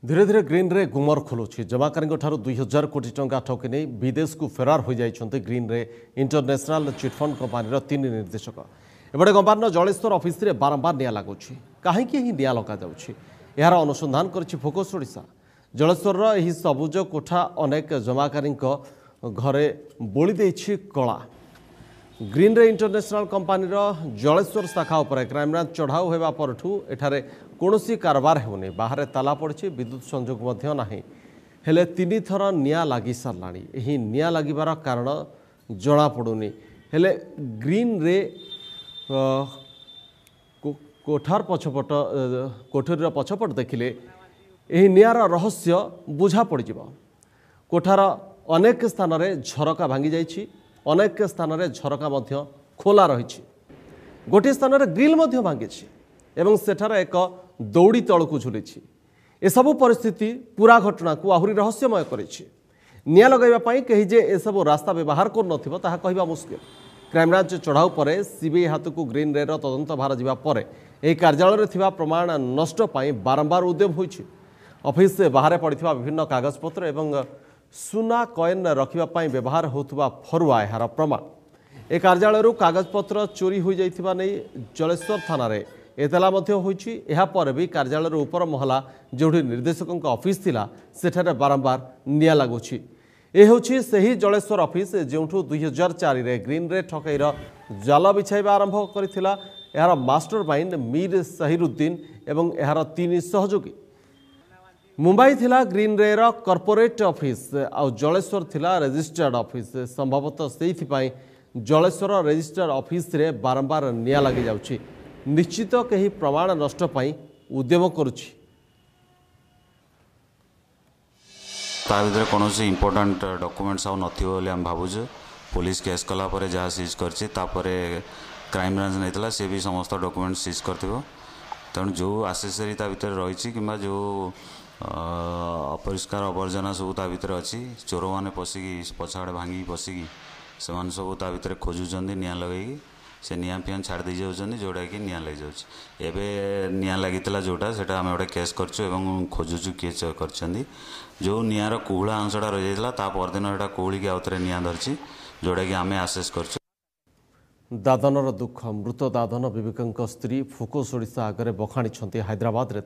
धीरे धीरे ग्रीन रे गुमर खोलुछि जमाकारी 2000 कोटी टंका ठकी नहीं विदेश को फेरार हो जाइछन्ते ग्रीन रे इंटरनेशनल चिटफंड कंपानी तीन निर्देशक एबडे कंपानी जलेश्वर ऑफिस रे बारंबार निया लागुछि काहेकि ही निया लगा जाउछि यार अनुसंधान करछि फोकस ओडिशा जलेश्वर एही सबुज कोठा अनेक जमाकारी घरे बोली देछि कला ग्रीन रे इंटरनेशनल कंपानी जलेश्वर शाखा उपर क्राइमब्रांच चढ़ाऊ होगा परठू एठारे कौनसी कारबार होनी बाहर ताला पड़ी विद्युत संजोग हेले तीन थर निया लगी साराणी यही निया लगिबार कारण जना पड़ूनी हेले ग्रीन रे कोठार पछपट कोठरी पछपट देखिले यही नियार रहस्य बुझा पड़ कोठार अनेक स्थान रे झरका भांगी जाइछि अनेक स्थान रे झरका मध्य खोला रही गोटे स्थान रे ग्रिल मध्य भांगी एवं सेठार एक दौड़ी तल को झुली एसबू परिस्थिति पूरा घटना को आहरी रहस्यमय करिछि निया लगाइबा कहीं जे एसबू रास्ता व्यवहार कर कहवा मुस्किल क्राइमब्रांच चढ़ाऊ पर सीबीआई हाथ को ग्रीन रे तदंत भार जावा पर यह कार्यालय थिबा प्रमाण नष्ट बारंबार उद्यम होइछि ऑफिस बाहर पड़ता विभिन्न कागजपत्र एवं सुना कॉइन रखा व्यवहार होता फरुआ यार प्रमाण ए कार्यालय कागजपत्र चोरी हो जाइथिबा नै जलेश्वर थाना रे एतला पर भी कार्यालय ऊपर महला जो निर्देशकों ऑफिस थिला सेठारे बारंबार निया लगुछि ए होछि सही जलेश्वर ऑफिस जोठू 2004 रे ग्रीन रे ठकईर जाल बिछाइबा आरंभ करथिला यार मास्टर माइंड मीर सहिरुद्दीन एवं यार तीन सहयोगी मुंबई थिला ग्रीन रे कॉर्पोरेट ऑफिस आ जलेश्वर थिला रजिस्टर्ड ऑफिस संभवतः से जलेश्वर रजिस्टर्ड ऑफिस रे बारंबार निया लगी जाउछि निश्चित कहीं प्रमाण नष्ट पाई उद्यम करुछि कौन इंपोर्टाट डॉक्यूमेंट्स आउ नथिबो हम भावुछु पुलिस केस कला पर जहाँ सीज करछि तापरे क्राइम ब्रांच नहीं सी भी समस्त डॉक्यूमेंट सीज करथिबो तेणु जो आसेसरी ता भीतर रही कि जो अपरिष्कार आवर्जना सब ता भीतर अच्छी चोर मैंने पशिकी पछाड़े भांगी पशिकी से सब ता भीतर खोजुंट निया लगे से निया पिया छाड़ दे जाऊँ जोटा कि निया लग जाए निया लगी जोटा से आम गोटे केस कर खोजुचु किए कर जो नियार कुहला अंशटा रही जाता परदिन यहाँ कुहलिकी आउ थे निया धरची जोटा कि आम आसेस कर दादनर दुख मृत दादन विवेक स्त्री फोकस ओडिशा आगे बखाणी हैदराबाद रे